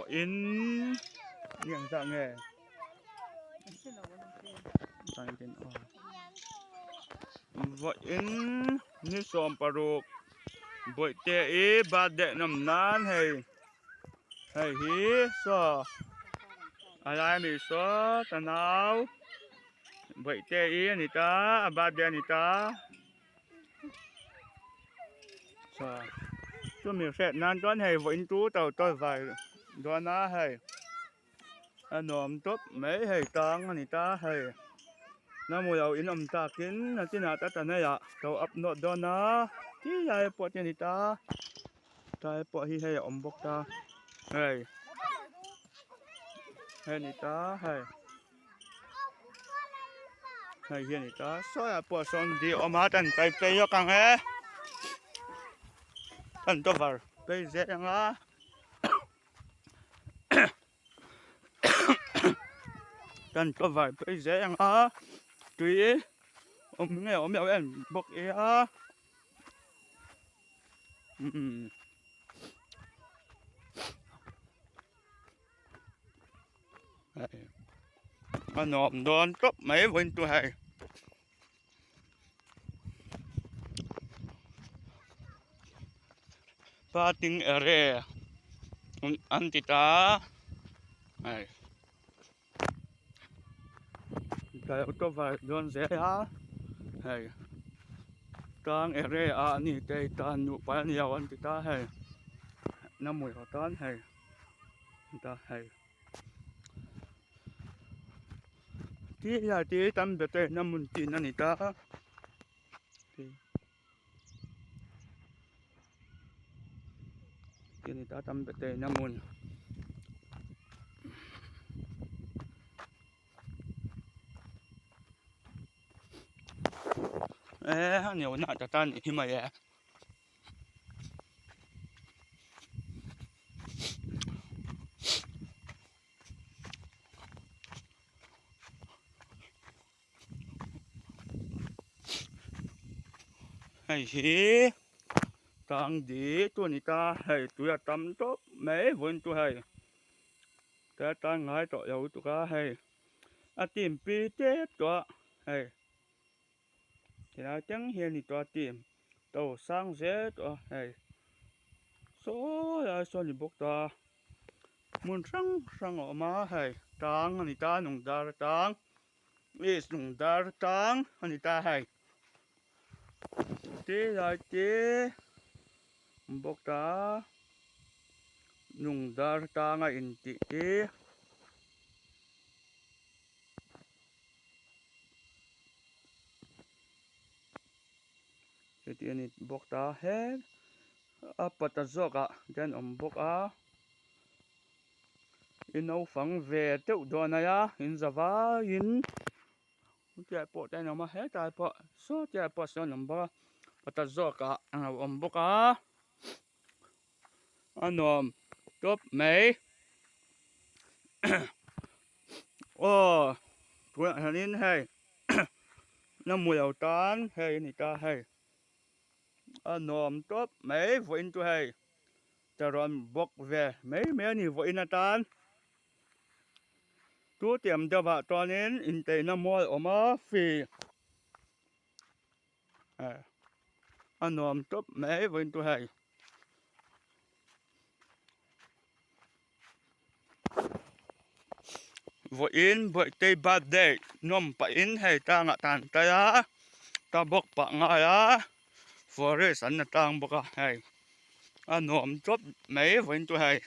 in những dạng nghề sang tên in như xóm paruk bội tê ý ba đệ nằm nan hay hay hí so ai mi so tanau bội tê ý ni ta ba đệ ni ta so cho mình sẽ nan toán hay vĩnh tú tàu tôi vài đó na hay anh nôm tốt mấy hay tăng ni ta hay nó mua dầu in ông ta kín là tí nào ta này ạ tàu ấp nốt đó na tí dài bỏ tiền ni ta tai bỏ hi hay ông bốc ta hay hay ni ta hay hay hiền ni ta soi à bỏ son đi ông hát anh tay tay cho càng hết anh to vào bây giờ anh á anh to vào bây giờ anh á tùy ông nghe ông mèo anh bốc ấy á anh nộp đón top mấy bên tôi hay ba tiếng ere anh ta này cái top vào đón dễ á hay tang ere à ni tây tan nụ pa nhiều anh ta hay năm mùi họ tán hay ta hay tí là tí tâm bề tây năm mùi tin anh ta tí ni ta tâm bề tây năm mùi nhiều nãy ta tan thì mà vậy hay gì tăng đi tôi ni ta hay tôi là tâm tốt mấy vốn tôi hay cái ta ngay tội dấu tôi cả hay tìm pi tết tôi hay thì là chẳng hiền thì tôi tìm tàu sang dễ tôi hay số là số thì bốc ta muốn sang sang ở má hay tăng anh ta nung đar tăng is nung đar tăng anh ta hay tí là tí bốc ta nung đar tăng ngay in tí thì anh bốc ta hết apa ta zoka den bốc à in âu phẳng về tiêu đồ này à in zava in chạy bộ đây nó mà hết chạy bộ số chạy bộ số number ta zoka bốc à anh top mấy ô tụi anh nên hay nó mùi đầu tán hay này ta hay anh top mấy vội tụi hay ta rồi bốc về mấy mấy này vội na tan tu tiệm cho vợ cho nên in tây nó mua ở má phi anh top mấy vội tụi hay vội in vội tây ba day nom pa in hay ta ngạ tàn tay á ta bốc pa ngay á phơi sẵn là tang bốc à hay anh top mấy vội tụi hay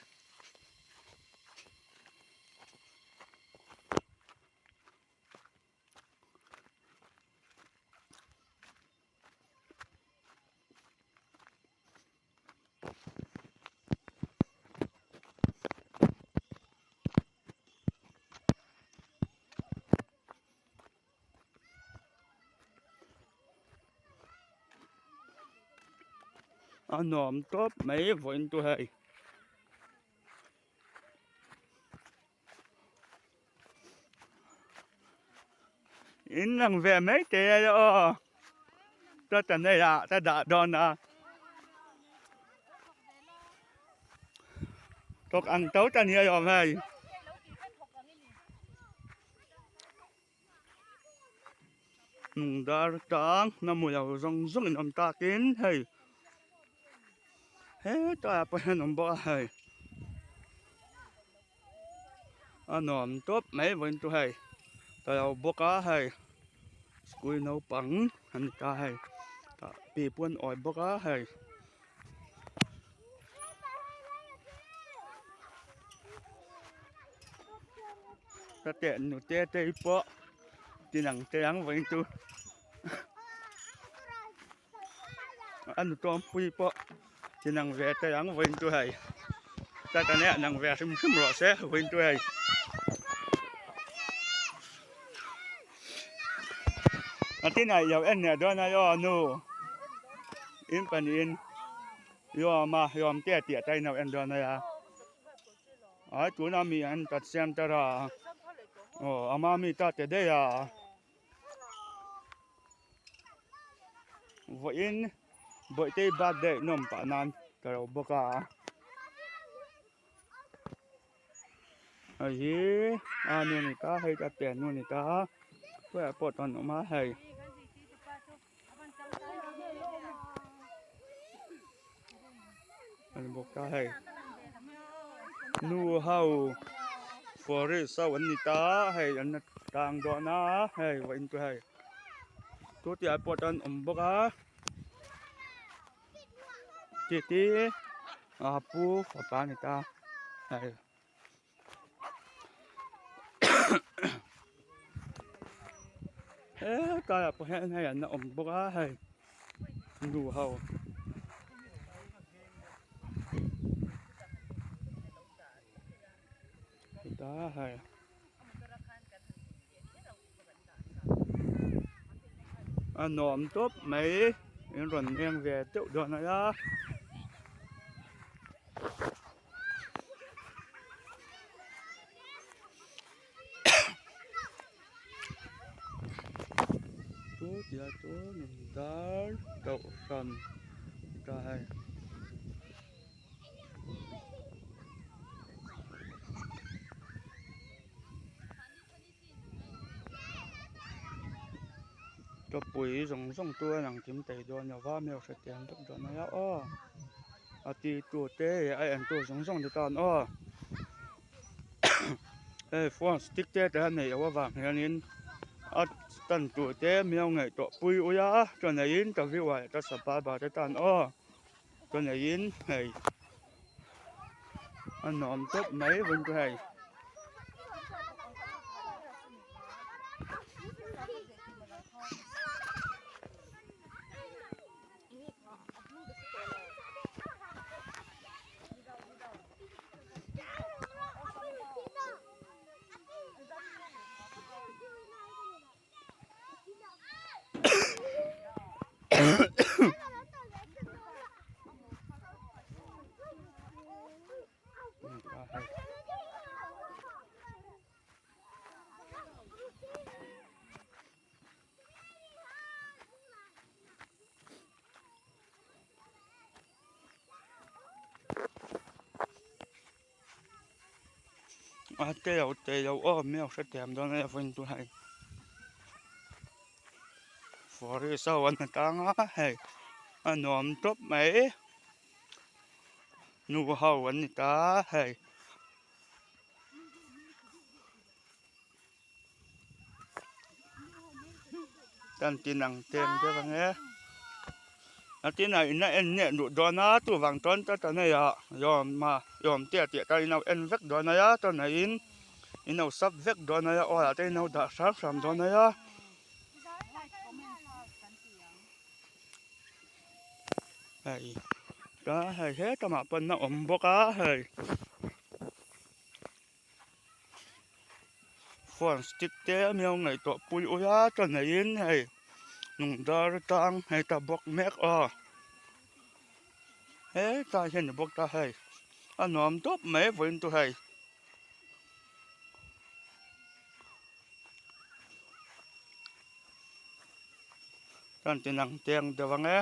anh top mấy vội tụi hay in năng về mấy tệ đó ta tận đây à ta đã đòn à tóc ăn tấu ta nia yom hay dar tang na mu yau zong zong in om ta kin hay he ta pa nom bo hay anom top mấy vẫn tu hay ta yau bo ka hay skui nấu bằng han ta hay ta pi puan oi bo ka hay ta tiện nụ tê tê po thì nằng tê ăn vẫn tu ăn tôm pui po thì nằng về tê ăn vẫn tu hay ta cái này nằng về sum sum rõ sẽ vẫn tu hayที่ไหนยาวเอ็นเนี่ยด้วยนะยอนูอินปันอินยอมายอมเตี้ยเตี้ยใจนะเอ็นด้วยนะยาอ๋อตัวน้ามีอันตัดเสียมตระโอ้อามามีตัดเดียวันอินบ่อยที่บาดเด็กนมปานันกระบกาไอ้ฮีนู่นนี่ตาให้ตัดเตี้ยนู่นนี่ตาเพื่อปลดตอนออกมาให้อันบอกได้ให้นูเฮาฟอร์เรสวันนี้ตาให้อันต่างดอนะให้วันตัวให้ตัวที่ปวดตอนบอกอ่ะจีปูฝานี่ตาให้ตาปวดให้อันนั้นบอกอ่ะให้นูเฮาตาให้อันนอมทบไม่ยังรอนยังเวทเจ้าดอนนะยะตัวเดียวตัวหนึ่งดาวเต่าสันตาให้ตัวปุ๋ยส่งตัวหนังจิ้มไตโดนอย่าว่าแมวเสถียรทุกโดนนะยะอ้ออาตีตัวเต้ไออันตัวส่งที่ตอนอ้อฟอนสติ๊กเต้แต่ไหนว่าบางอย่างนี้อัดตันตัวเต้แมวไงตัวปุ๋ยอุยาตัวไหนยินตัววิวายตัวสบายบาดตันอ้อตัวไหนยินไงอันนอมตบไหนบนตัวไงเตียวอ้อแมวเสถียรโดนอะไรฟันตัวให้ฟอร์เรสวันต่างให้อันนอมทบไหมนูเฮาวันนี้ตาให้ตันตีนังเต็มเจ้าบังเอ๋อาที่ไหนน่ะเอ็นเนี่ยดูดอนะตัววางต้นตอนนี้ยอมเตี้ยตอนนี้เอ็นเวกดอนะตอนไหนอินเอาซับเวกดอนะอ๋อตอนนี้ด่าสามดอนะเฮ้ยก็เฮ้ยทำมาเป็นน้องบอกอ่ะเฮ้ยฟอนสติ๊กเตอร์มีเอาไงตัวปุยอุยาตอนไหนเฮ้ยนุ่งดาร์ตังให้ตาบอกแม็กอ๋อเฮ้ยตาเห็นบอกตาให้อันนอมทบไม่ฝนตัวให้ตันตีนังเตียงเดี๋ยววังเอ๋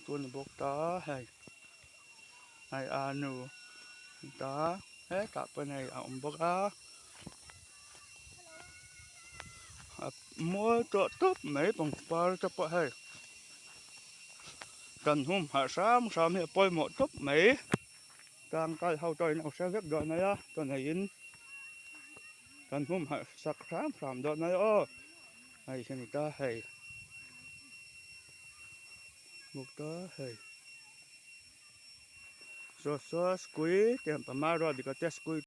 tuần bốc ta hay anu ta hết cả bên này ông bốc á mua chỗ tốt mấy bằng bao cho bọn hay cần hôm hạ sám hiện bôi một tốt mấy càng cái hậu trời nào sẽ biết gọi này á cho này in cần hôm hạ sắc sám đó này ô hay xem ta hay bốc ta hay so squeeze tiền tama rồi thì có test squeeze